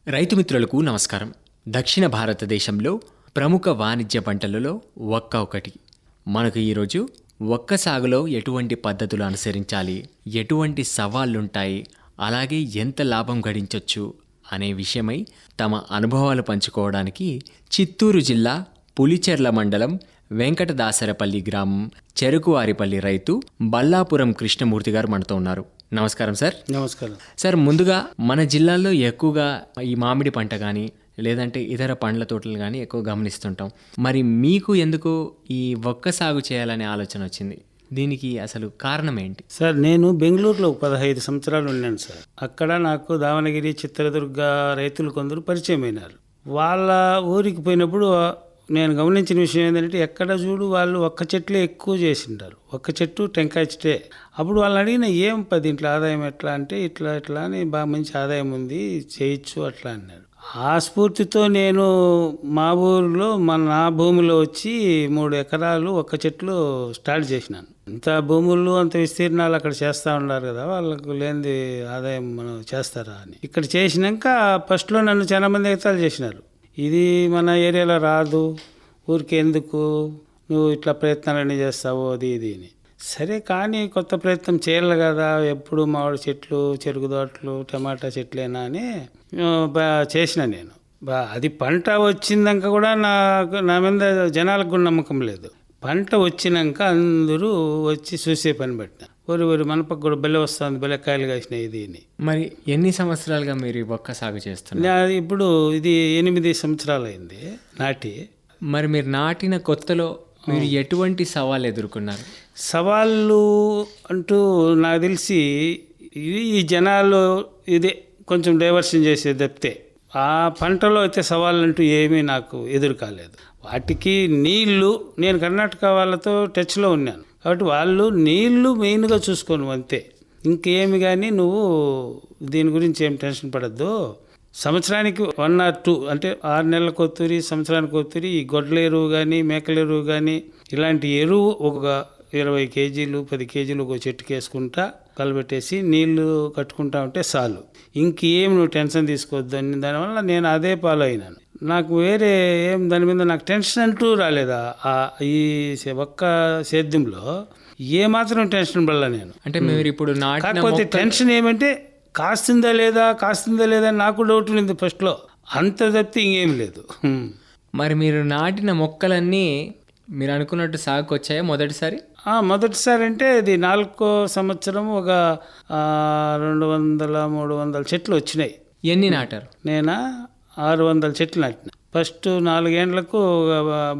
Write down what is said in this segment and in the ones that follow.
రైతు మిత్రులకు నమస్కారం. దక్షిణ భారతదేశంలో ప్రముఖ వాణిజ్య పంటలలో వక్క ఒకటి. మనకు ఈరోజు వక్క సాగులో ఎటువంటి పద్ధతులు అనుసరించాలి, ఎటువంటి సవాళ్లుంటాయి, అలాగే ఎంత లాభం గడించవచ్చు అనే విషయమై తమ అనుభవాలు పంచుకోవడానికి చిత్తూరు జిల్లా పులిచెర్ల మండలం వెంకటదాసరపల్లి గ్రామం చెరుకువారిపల్లి రైతు బల్లాపురం కృష్ణమూర్తి గారు మనతో ఉన్నారు. నమస్కారం సార్. నమస్కారం సార్, ముందుగా మన జిల్లాలో ఎక్కువగా ఈ మామిడి పంట కానీ లేదంటే ఇతర పండ్ల తోటలు కానీ ఎక్కువ గమనిస్తుంటాం. మరి మీకు ఎందుకు ఈ వక్క సాగు చేయాలనే ఆలోచన వచ్చింది? దీనికి అసలు కారణం ఏంటి? సార్, నేను బెంగళూరులో 15 సంవత్సరాలు ఉన్నాను సార్. అక్కడ నాకు దావణగిరి, చిత్రదుర్గ రైతులు కొందరు పరిచయం అయినారు. వాళ్ళ ఊరికి పోయినప్పుడు నేను గమనించిన విషయం ఏంటంటే, ఎక్కడ చూడు వాళ్ళు ఒక్క చెట్లే ఎక్కువ చేసింటారు. ఒక్క చెట్టు టెంకాయ చెట్టే. అప్పుడు వాళ్ళని అడిగిన, దీంట్లో ఆదాయం ఎట్లా అంటే, ఇట్లా అని బాగా మంచి ఆదాయం ఉంది, చేయొచ్చు అట్లా అన్నారు. ఆ స్ఫూర్తితో నేను మా ఊరిలో నా భూమిలో వచ్చి 3 ఎకరాలు ఒక్క చెట్లు స్టార్ట్ చేసినాను. అంత భూములు అంత విస్తీర్ణాలు అక్కడ చేస్తూ ఉన్నారు కదా, వాళ్ళకు లేనిది ఆదాయం మనం చేస్తారా అని ఇక్కడ చేసినాక ఫస్ట్లో నన్ను చాలా మంది ఎగతాళి చేసినారు. ఇది మన ఏరియాలో రాదు, ఊరికి ఎందుకు నువ్వు ఇట్లా ప్రయత్నాలన్నీ చేస్తావు, అది ఇది అని. సరే, కానీ కొత్త ప్రయత్నం చేయాలి కదా, ఎప్పుడు మామిడి చెట్లు, చెరుకు తోటలు, టమాటా చెట్లేనా అని చేసిన నేను. అది పంట వచ్చిందాక కూడా నా మీద జనాలకు కూడా నమ్మకం లేదు. పంట వచ్చినాక అందరూ వచ్చి చూసే పని పెట్టిన, ఊరి మనపకు కూడా బెల్ల వస్తుంది, బెల్లకాయలు కాసినాయి ఇది అని. మరి ఎన్ని సంవత్సరాలుగా మీరు వక్క సాగు చేస్తున్నారు? ఇప్పుడు ఇది 8 సంవత్సరాలు అయింది నాటి. మరి మీరు నాటిన కొత్తలో మీరు ఎటువంటి సవాళ్ళు ఎదుర్కొన్నారు? సవాళ్ళు అంటూ నాకు తెలిసి ఈ జనాలు ఇదే కొంచెం డైవర్షన్ చేసే తప్పితే ఆ పంటలో అయితే సవాళ్ళు అంటూ ఏమీ నాకు ఎదురు కాలేదు. వాటికి నీళ్లు, నేను కర్ణాటక వాళ్ళతో టచ్లో ఉన్నాను కాబట్టి వాళ్ళు నీళ్లు మెయిన్గా చూసుకోను అంతే. ఇంకేమి కానీ నువ్వు దీని గురించి ఏం టెన్షన్ పడద్దు, సంవత్సరానికి 1 or 2 అంటే 6 నెలలకు ఒత్తురి, సంవత్సరానికి ఒత్తురి ఈ గొడ్ల ఎరువు కానీ మేకల ఎరువు కానీ ఇలాంటి ఎరువు ఒక 20 కేజీలు 10 కేజీలు ఒక చెట్టుకి వేసుకుంటా కలబెట్టేసి నీళ్లు కట్టుకుంటా ఉంటే చాలు, ఇంకేం నువ్వు టెన్షన్ తీసుకోవద్దు అని. దానివల్ల నేను అదే ఫాలో అయినాను. నాకు వేరే ఏం దాని మీద నాకు టెన్షన్ అంటూ రాలేదా. ఈ ఒక్క సేద్యంలో ఏమాత్రం టెన్షన్ పడలా నేను. అంటే మీరు ఇప్పుడు కాకపోతే టెన్షన్ ఏమంటే కాస్తుందా లేదా అని నాకు డౌట్ ఉంది ఫస్ట్లో, అంత తప్పితే ఇంకేం లేదు. మరి మీరు నాటిన మొక్కలన్నీ మీరు అనుకున్నట్టు సాగుకు వచ్చాయా మొదటిసారి? మొదటిసారి అంటే అది 4వ సంవత్సరం ఒక 200-300 చెట్లు వచ్చినాయి. ఎన్ని నాటారు? నేనా 600 చెట్లు నాటిన. ఫస్ట్ 4 ఏండ్లకు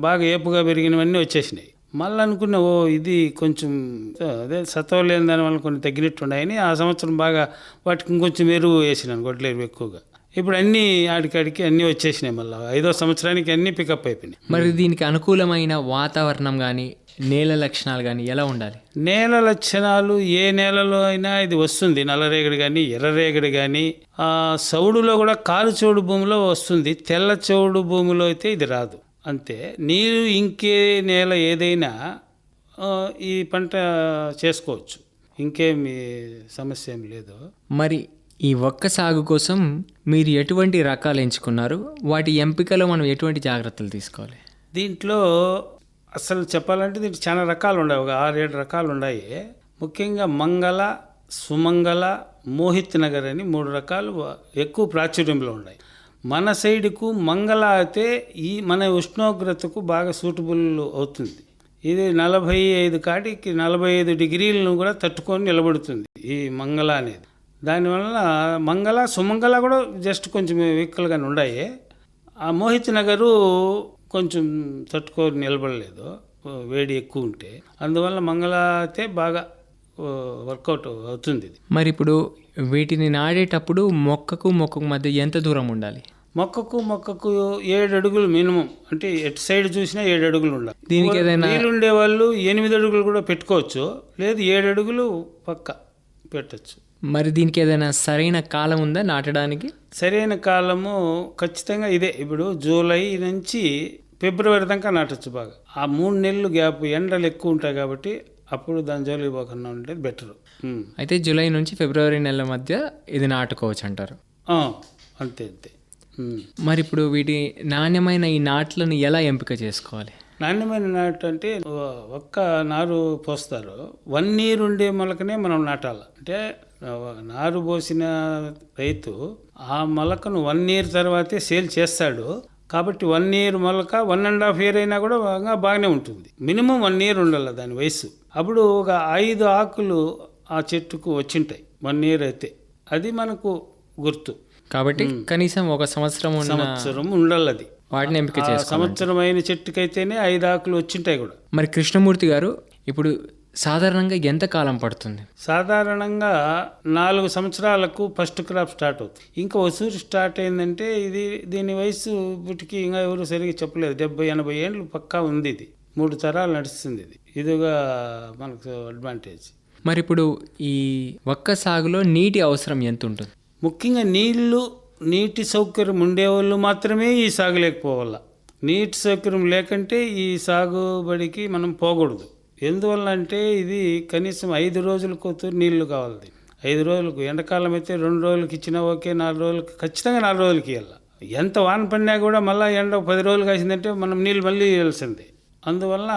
బాగా ఏపుగా పెరిగినవన్నీ వచ్చేసినాయి. మళ్ళీ అనుకున్నా, ఇది కొంచెం అదే సత్వం లేని దానివల్ల కొన్ని తగ్గినట్టు ఉన్నాయని ఆ సంవత్సరం బాగా వాటికి ఇంకొంచెం ఎరువు వేసినాను, గొడ్ల ఎరువు ఎక్కువగా. ఇప్పుడు అన్నీ ఆడికాడికి అన్నీ వచ్చేసినాయి. మళ్ళీ 5వ సంవత్సరానికి అన్నీ పికప్ అయిపోయినాయి. మరి దీనికి అనుకూలమైన వాతావరణం కానీ నేల లక్షణాలు కానీ ఎలా ఉండాలి? నేల లక్షణాలు ఏ నేలలో అయినా ఇది వస్తుంది. నల్లరేగడి కానీ ఎర్రరేగడి కానీ, చౌడులో కూడా కాలు చౌడు భూమిలో వస్తుంది, తెల్ల చౌడు భూమిలో అయితే ఇది రాదు. అంతే. నీరు ఇంకే నేల ఏదైనా ఈ పంట చేసుకోవచ్చు, ఇంకేమి సమస్య ఏం లేదు. మరి ఈ వక్క సాగు కోసం మీరు ఎటువంటి రకాలు ఎంచుకున్నారు? వాటి ఎంపికలో మనం ఎటువంటి జాగ్రత్తలు తీసుకోవాలి? దీంట్లో అసలు చెప్పాలంటే దీంట్లో చాలా రకాలు ఉన్నాయి, ఒక 6-7 రకాలు ఉన్నాయి. ముఖ్యంగా మంగళ, సుమంగళ, మోహిత్ నగర్ అని 3 రకాలు ఎక్కువ ప్రాచుర్యంలో ఉన్నాయి. మన సైడ్కు మంగళ అయితే ఈ మన ఉష్ణోగ్రతకు బాగా సూటబుల్ అవుతుంది. ఇది 45 కాటికి 45 డిగ్రీలను కూడా తట్టుకొని నిలబడుతుంది ఈ మంగళ అనేది. దానివల్ల మంగళ, సుమంగళ కూడా జస్ట్ కొంచెం వీక్లుగానే ఉన్నాయి. ఆ మోహిత్ నగరు కొంచెం తట్టుకొని నిలబడలేదు, వేడి ఎక్కువ ఉంటే. అందువల్ల మంగళ అయితే బాగా వర్కౌట్ అవుతుంది. మరి ఇప్పుడు వీటిని నాడేటప్పుడు మొక్కకు మధ్య ఎంత దూరం ఉండాలి? మొక్కకు 7 అడుగులు మినిమం, అంటే ఎటు సైడ్ చూసినా 7 అడుగులు ఉండాలి. దీనికి ఏదైనా నీళ్ళుండే వాళ్ళు 8 అడుగులు కూడా పెట్టుకోవచ్చు, లేదు 7 అడుగులు పక్క పెట్టచ్చు. మరి దీనికి ఏదైనా సరైన కాలం ఉందా నాటడానికి? సరైన కాలము ఖచ్చితంగా ఇదే. ఇప్పుడు జూలై నుంచి ఫిబ్రవరి దాకా నాటచ్చు బాగా. ఆ 3 నెలలు గ్యాప్, ఎండలు ఎక్కువ ఉంటాయి కాబట్టి అప్పుడు దాని జోలికి పోకుండా ఉండేది బెటరు. అయితే జూలై నుంచి ఫిబ్రవరి నెలల మధ్య ఇది నాటుకోవచ్చు అంటారు? అంతే. ఉమ్. మరి ఇప్పుడు వీటి నాణ్యమైన ఈ నాట్లను ఎలా ఎంపిక చేసుకోవాలి? నాణ్యమైన నాటు అంటే ఒక్క నారు పోస్తారు, 1 year ఉండే మొలకనే మనం నాటాలి. అంటే నారు పోసిన రైతు ఆ మొలకను 1 year తర్వాతే సేల్ చేస్తాడు. కాబట్టి 1 year మొలక 1.5 year అయినా కూడా బాగానే ఉంటుంది. మినిమం 1 year ఉండాలి దాని వయసు. అప్పుడు ఒక 5 ఆకులు ఆ చెట్టుకు వచ్చింటాయి 1 year అయితే. అది మనకు గుర్తు. కాబట్టి కనీసం ఒక సంవత్సరం సంవత్సరం ఉండాలి అది. వాటిని ఎంపిక ఆ చేసుకోవాలి. సంవత్సరం అయిన చెట్టుకైతేనే 5 ఆకులు వచ్చింటాయి కూడా. మరి కృష్ణమూర్తి గారు, ఇప్పుడు సాధారణంగా ఎంత కాలం పడుతుంది? సాధారణంగా 4 సంవత్సరాలకు ఫస్ట్ క్రాప్ స్టార్ట్ అవుతుంది. ఇంకా వసూరు స్టార్ట్ అయిందంటే దీని వయసు ఇప్పటికి ఇంకా ఎవరు సరిగ్గా చెప్పలేదు. 70-80 ఏళ్ళు పక్కా ఉంది. ఇది 3 తరాలు నడుస్తుంది. ఇదిగా మనకు అడ్వాంటేజ్. మరి ఇప్పుడు ఈ ఒక్క సాగులో నీటి అవసరం ఎంత ఉంటుంది? ముఖ్యంగా నీటి సౌకర్యం ఉండేవాళ్ళు మాత్రమే ఈ సాగు లేకపోవాల. నీటి సౌకర్యం లేకంటే ఈ సాగుబడికి మనం పోకూడదు. ఎందువల్ల అంటే ఇది కనీసం 5 రోజులకు నీళ్లు కావాలి. 5 రోజులకు, ఎండాకాలం అయితే 2 రోజులకి ఇచ్చినా ఓకే, 4 రోజులకి ఖచ్చితంగా 4 రోజులకి ఇవ్వాలి. ఎంత వాన పడినా కూడా మళ్ళీ ఎండ 10 రోజులు కాసిందంటే మనం నీళ్ళు మళ్ళీ ఇవ్వాల్సిందే. అందువల్ల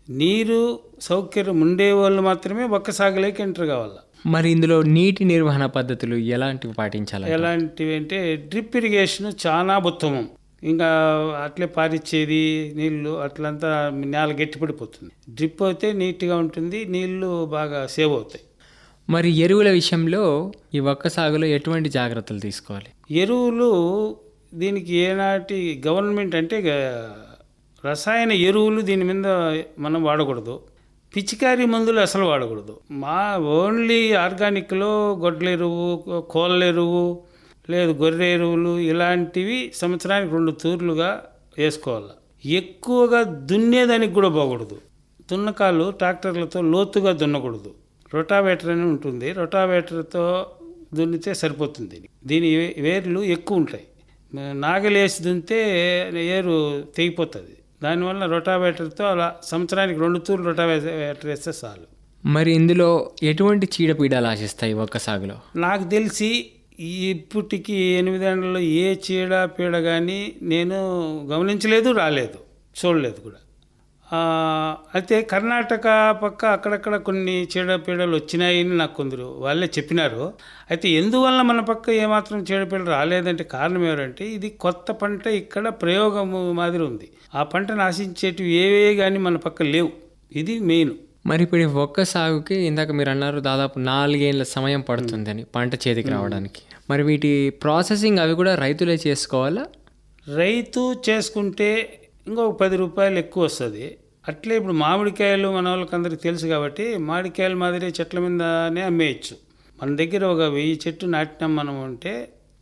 నీరు సౌకర్యం ఉండేవాళ్ళు మాత్రమే ఒక్క సాగులోకి ఎంటర్ కావాలి. మరి ఇందులో నీటి నిర్వహణ పద్ధతులు ఎలాంటివి పాటించాలి? ఎలాంటివి అంటే డ్రిప్ ఇరిగేషన్ చాలా ఉత్తమం. ఇంకా అట్లే పారిచ్చేది నీళ్లు అట్లంతా నేల గట్టిపడిపోతుంది. డ్రిప్ అయితే నీట్గా ఉంటుంది, నీళ్లు బాగా సేవ్ అవుతాయి. మరి ఎరువుల విషయంలో ఈ ఒక్క సాగులో ఎటువంటి జాగ్రత్తలు తీసుకోవాలి? ఎరువులు దీనికి ఏనాటి గవర్నమెంట్ అంటే రసాయన ఎరువులు దీని మీద మనం వాడకూడదు. పిచికారీ మందులు అసలు వాడకూడదు. ఓన్లీ ఆర్గానిక్లో గొడ్ల ఎరువు, కోళ్ళ ఎరువు, లేదు గొర్రె ఎరువులు ఇలాంటివి సంవత్సరానికి 2 తూర్లుగా వేసుకోవాలి. ఎక్కువగా దున్నేదానికి కూడా పోకూడదు. దున్నకాలు ట్రాక్టర్లతో లోతుగా దున్నకూడదు. రొటావేటర్ అని ఉంటుంది, రొటావేటర్తో దున్నితే సరిపోతుంది. దీని వేర్లు ఎక్కువ ఉంటాయి. నాగలేసి దున్నితే ఏరు తెగిపోతుంది. దానివల్ల రొటావేటర్తో అలా సంవత్సరానికి 2 తూర్లు రొటావేటర్ వేస్తే చాలు. మరి ఇందులో ఎటువంటి చీడపీడలు ఆశిస్తాయి ఒక్క సాగులో? నాకు తెలిసి ఇప్పటికి 8 ఏళ్లలో ఏ చీడ కానీ నేను గమనించలేదు, రాలేదు, చూడలేదు కూడా. అయితే కర్ణాటక పక్క అక్కడక్కడ కొన్ని చీడపీడలు వచ్చినాయని నాకు కొందరు వాళ్ళే చెప్పినారు. అయితే ఎందువల్ల మన పక్క ఏమాత్రం చీడపీడలు రాలేదంటే కారణం ఎవరంటే ఇది కొత్త పంట, ఇక్కడ ప్రయోగం మాదిరి ఉంది. ఆ పంటను ఆశించేటివి ఏవే కానీ మన పక్క లేవు. ఇది మెయిన్. మరి ఇప్పుడు ఒక్క సాగుకి ఇందాక మీరు అన్నారు దాదాపు 4 ఏళ్ళ సమయం పడుతుందని పంట చేతికి రావడానికి. మరి వీటి ప్రాసెసింగ్ అవి కూడా రైతులే చేసుకోవాలా? రైతు చేసుకుంటే ఇంకొక 10 రూపాయలు ఎక్కువ వస్తుంది. అట్లే ఇప్పుడు మామిడికాయలు మన వాళ్ళకి అందరికీ తెలుసు కాబట్టి మామిడికాయల మాదిరి చెట్ల మీదనే అమ్మేయచ్చు. మన దగ్గర ఒక 1000 చెట్టు నాటినాం మనం అంటే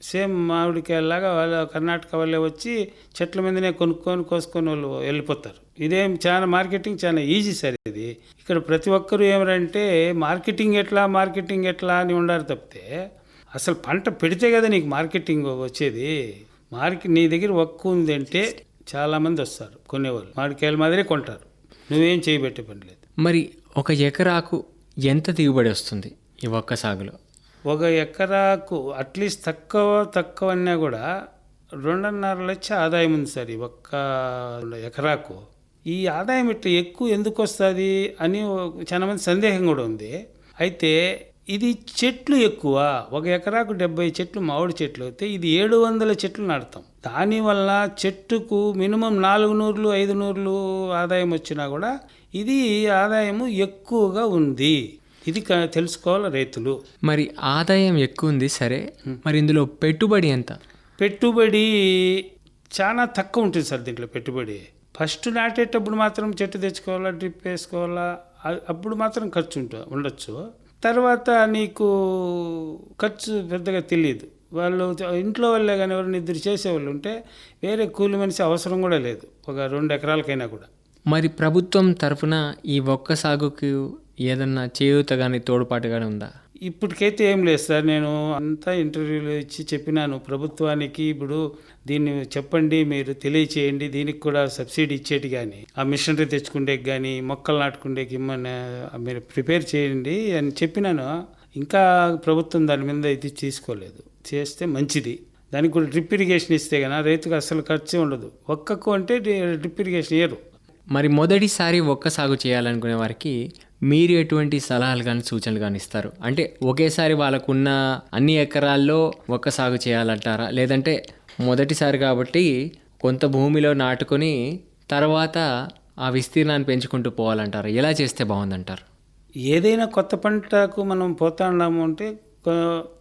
సేమ్ మామిడికాయలాగా వాళ్ళ కర్ణాటక వాళ్ళే వచ్చి చెట్ల మీదనే కొనుక్కొని కోసుకొని వాళ్ళు వెళ్ళిపోతారు. ఇదేం చాలా మార్కెటింగ్ చాలా ఈజీ సార్. ఇది ఇక్కడ ప్రతి ఒక్కరూ ఏమంటే మార్కెటింగ్ ఎట్లా అని ఉండాలి తప్పితే అసలు పంట పెడితే కదా నీకు మార్కెటింగ్ వచ్చేది. నీ దగ్గర ఒక్క ఉంది అంటే చాలామంది వస్తారు కొనేవాళ్ళు, మామిడికాయల మాదిరే కొంటారు. నువ్వేం చేయబెట్టే పని లేదు. మరి 1 ఎకరాకు ఎంత దిగుబడి వస్తుంది ఈ ఒక్క సాగులో? 1 ఎకరాకు అట్లీస్ట్ తక్కువ అన్నా కూడా 2.5 లక్షల ఆదాయం ఉంది సార్ ఈ 1 ఎకరాకు. ఈ ఆదాయం ఇట్లా ఎక్కువ ఎందుకు వస్తుంది అని చాలా మంది సందేహం కూడా ఉంది. అయితే ఇది చెట్లు ఎక్కువ. 1 ఎకరాకు 70 చెట్లు మామిడి చెట్లు అయితే ఇది 700 చెట్లు నాటుతాం. దానివల్ల చెట్టుకు మినిమం 400-500 ఆదాయం వచ్చినా కూడా ఇది ఆదాయము ఎక్కువగా ఉంది. ఇది తెలుసుకోవాలి రైతులు. మరి ఆదాయం ఎక్కువ ఉంది సరే, మరి ఇందులో పెట్టుబడి ఎంత? పెట్టుబడి చాలా తక్కువ ఉంటుంది సార్ దీంట్లో. పెట్టుబడి ఫస్ట్ నాటేటప్పుడు మాత్రం చెట్టు తెచ్చుకోవాలా, డ్రిప్ వేసుకోవాలా, అప్పుడు మాత్రం ఖర్చు ఉండొచ్చు. తర్వాత నీకు ఖర్చు పెద్దగా తెలియదు. వాళ్ళు ఇంట్లో వాళ్ళే కానీ ఎవరైనా 2 చేసేవాళ్ళు ఉంటే వేరే కూలి మనిషి అవసరం కూడా లేదు 2 ఎకరాలకైనా కూడా. మరి ప్రభుత్వం తరఫున ఈ ఒక్క సాగుకు ఏదన్నా చేయూత కానీ తోడ్పాటు కానీ ఉందా? ఇప్పటికైతే ఏం లేదు సార్. నేను అంతా ఇంటర్వ్యూలు ఇచ్చి చెప్పినాను ప్రభుత్వానికి. ఇప్పుడు దీన్ని చెప్పండి, మీరు తెలియచేయండి, దీనికి కూడా సబ్సిడీ ఇచ్చేటి కానీ ఆ మిషనరీ తెచ్చుకుంటేకి కానీ మొక్కలు నాటుకుంటేకి ఇమ్మని మీరు ప్రిపేర్ చేయండి అని చెప్పినాను. ఇంకా ప్రభుత్వం దాని మీద ఇది తీసుకోలేదు. చేస్తే మంచిది. దానికి కూడా డ్రిప్ ఇరిగేషన్ ఇస్తే కన్నా రైతుకు అసలు ఖర్చు ఉండదు. ఒక్కకు అంటే డ్రిప్ ఇరిగేషన్ ఇయ్యరు. మరి మొదటిసారి ఒక్క సాగు చేయాలనుకునే వారికి మీరు ఎటువంటి సలహాలు కానీ సూచనలు కానీ ఇస్తారు? అంటే ఒకేసారి వాళ్ళకున్న అన్ని ఎకరాల్లో ఒక్క సాగు చేయాలంటారా, లేదంటే మొదటిసారి కాబట్టి కొంత భూమిలో నాటుకొని తర్వాత ఆ విస్తీర్ణాన్ని పెంచుకుంటూ పోవాలంటారా? ఎలా చేస్తే బాగుందంటారు? ఏదైనా కొత్త పంటకు మనం పోతాన్నాము అంటే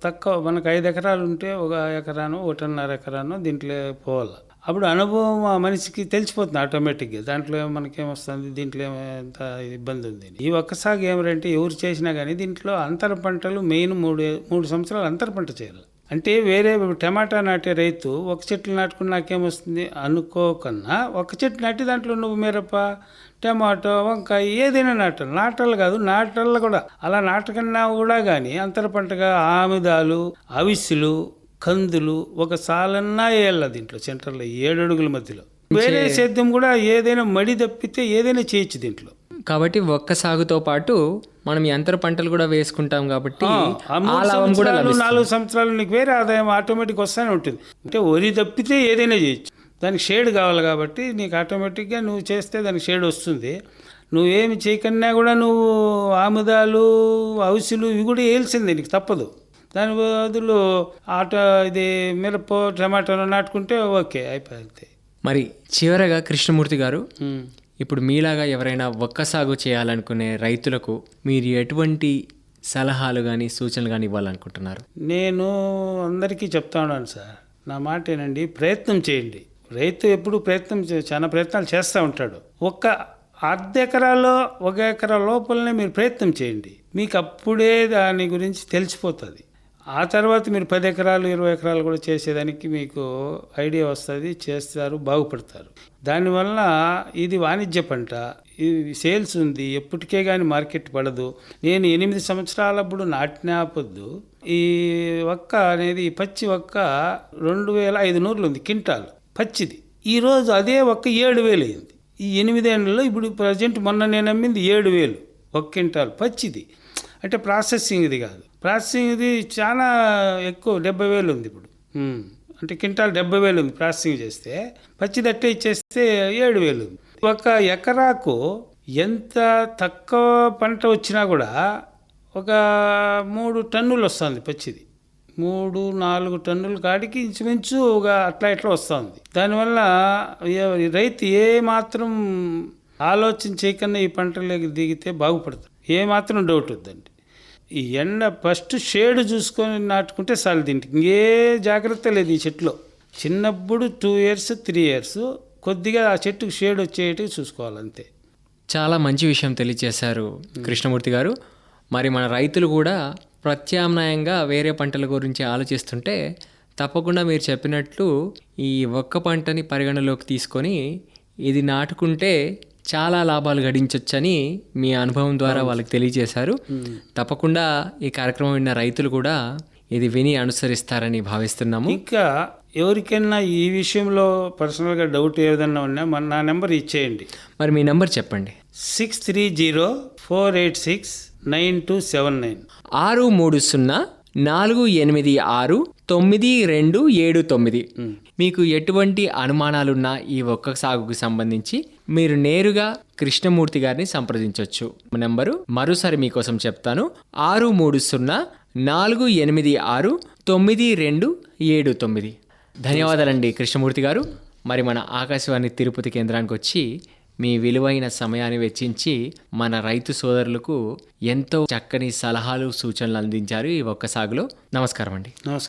తక్కువ, మనకు 5 ఎకరాలు ఉంటే 1 ఎకరానో 1.5 ఎకరానో దీంట్లో పోవాలి. అప్పుడు అనుభవం ఆ మనిషికి తెలిసిపోతుంది ఆటోమేటిక్గా. దాంట్లో మనకేమొస్తుంది, దీంట్లో ఎంత ఇబ్బంది ఉంది. ఈ ఒక్క సాగు ఏమిటంటే ఎవరు చేసినా కానీ దీంట్లో అంతర పంటలు మెయిన్ 3 సంవత్సరాలు అంతర పంట చేయాలి. అంటే వేరే టమాటా నాటే రైతు ఒక చెట్లు నాటుకుని నాకేమొస్తుంది అనుకోకన్నా ఒక చెట్టు నాటి దాంట్లో నువ్వు మిరప, టమాటో, వంకాయ ఏదైనా నాటాలి కాదు, నాటాలి కూడా. అలా నాటకన్నా కూడా కానీ అంతర పంటగా ఆముదాలు, అవిసెలు, కందులు ఒక సాలన్నా వేయాలి దీంట్లో సెంటర్లో 7 అడుగుల మధ్యలో. వేరే సేద్యం కూడా ఏదైనా మడి తప్పితే ఏదైనా చేయొచ్చు దీంట్లో. కాబట్టి ఒక్క సాగుతో పాటు మనం ఈ అంతర పంటలు కూడా వేసుకుంటాం కాబట్టి ఆ 4 సంవత్సరాలు నీకు వేరే ఆదాయం ఆటోమేటిక్ వస్తూనే ఉంటుంది. అంటే వరి తప్పితే ఏదైనా చేయొచ్చు. దానికి షేడ్ కావాలి కాబట్టి నీకు ఆటోమేటిక్గా నువ్వు చేస్తే దానికి షేడ్ వస్తుంది. నువ్వేమి చేయకన్నా కూడా నువ్వు ఆముదాలు, అవిసెలు ఇవి కూడా వేయాల్సిందే, నీకు తప్పదు. దాని బదులు ఇది మిరప, టమాటాలో నాటుకుంటే ఓకే, అయిపోయింది. మరి చివరగా కృష్ణమూర్తి గారు, ఇప్పుడు మీలాగా ఎవరైనా ఒక్క సాగు చేయాలనుకునే రైతులకు మీరు ఎటువంటి సలహాలు కానీ సూచనలు కానీ ఇవ్వాలనుకుంటున్నారు? నేను అందరికీ చెప్తా ఉన్నాను సార్, నా మాట ఏనండి, ప్రయత్నం చేయండి. రైతు ఎప్పుడు చాలా ప్రయత్నాలు చేస్తూ ఉంటాడు. ఒక్క అర్ధ ఎకరాలో 1 ఎకరా లోపలనే మీరు ప్రయత్నం చేయండి. మీకు అప్పుడే దాని గురించి తెలిసిపోతుంది. ఆ తర్వాత మీరు 10 ఎకరాలు 20 ఎకరాలు కూడా చేసేదానికి మీకు ఐడియా వస్తుంది, చేస్తారు, బాగుపడతారు. దానివల్ల ఇది వాణిజ్య పంట, ఇది సేల్స్ ఉంది, ఎప్పటికే కానీ మార్కెట్ పడదు. నేను 8 సంవత్సరాలప్పుడు నాటిన పొద్దు ఈ ఒక్క అనేది, ఈ పచ్చి ఒక్క 2500 ఉంది క్వింటాల్ పచ్చిది. ఈరోజు అదే ఒక్క 7000 అయింది. ఈ 8 ఏళ్ళలో ఇప్పుడు ప్రజెంట్ మొన్న నేను అమ్మింది 7000 1 క్వింటాల్ పచ్చిది. అంటే ప్రాసెసింగ్ది కాదు, ప్రాసెసింగ్ది చాలా ఎక్కువ 70,000 ఉంది ఇప్పుడు. అంటే క్వింటాల్ 70,000 ఉంది ప్రాసెసింగ్ చేస్తే. పచ్చిది అట్టే ఇచ్చేస్తే 7,000 ఉంది. 1 ఎకరాకు ఎంత తక్కువ పంట వచ్చినా కూడా ఒక 3 టన్నులు వస్తుంది పచ్చిది. 3-4 టన్నుల కాడికి ఇంచుమించు అట్లా వస్తుంది. దానివల్ల రైతు ఏ మాత్రం ఆలోచన చేయకన్నా ఈ పంటలోకి దిగితే బాగుపడతారు. ఏ మాత్రం డౌట్ వద్దండి. ఈ ఎండ ఫస్ట్ షేడ్ చూసుకొని నాటుకుంటే చాలు. దీంట్లో ఇంకే జాగ్రత్త లేదు. ఈ చెట్లో చిన్నప్పుడు 2 years 3 years కొద్దిగా ఆ చెట్టుకు షేడ్ వచ్చేటివి చూసుకోవాలంతే. చాలా మంచి విషయం తెలియజేశారు కృష్ణమూర్తి గారు. మరి మన రైతులు కూడా ప్రత్యామ్నాయంగా వేరే పంటల గురించి ఆలోచిస్తుంటే తప్పకుండా మీరు చెప్పినట్లు ఈ ఒక్క పంటని పరిగణలోకి తీసుకొని ఇది నాటుకుంటే చాలా లాభాలు గడించవచ్చని మీ అనుభవం ద్వారా వాళ్ళకి తెలియజేశారు. తప్పకుండా ఈ కార్యక్రమం విన్న రైతులు కూడా ఇది విని అనుసరిస్తారని భావిస్తున్నాము. ఇంకా ఎవరికైనా ఈ విషయంలో పర్సనల్గా డౌట్ ఏదన్నా ఉన్నా నా నెంబర్ ఇచ్చేయండి. మరి మీ నెంబర్ చెప్పండి. 6304869279 630-486-9279. మీకు ఎటువంటి అనుమానాలున్నా ఈ ఒక్క సాగుకు సంబంధించి మీరు నేరుగా కృష్ణమూర్తి గారిని సంప్రదించవచ్చు. నెంబరు మరోసారి మీకోసం చెప్తాను, 630-486-9279. ధన్యవాదాలండి కృష్ణమూర్తి గారు. మరి మన ఆకాశవాణి తిరుపతి కేంద్రానికి వచ్చి మీ విలువైన సమయాన్ని వెచ్చించి మన రైతు సోదరులకు ఎంతో చక్కని సలహాలు సూచనలు అందించారు ఈ ఒక్క సాగులో. నమస్కారం అండి. నమస్కారం.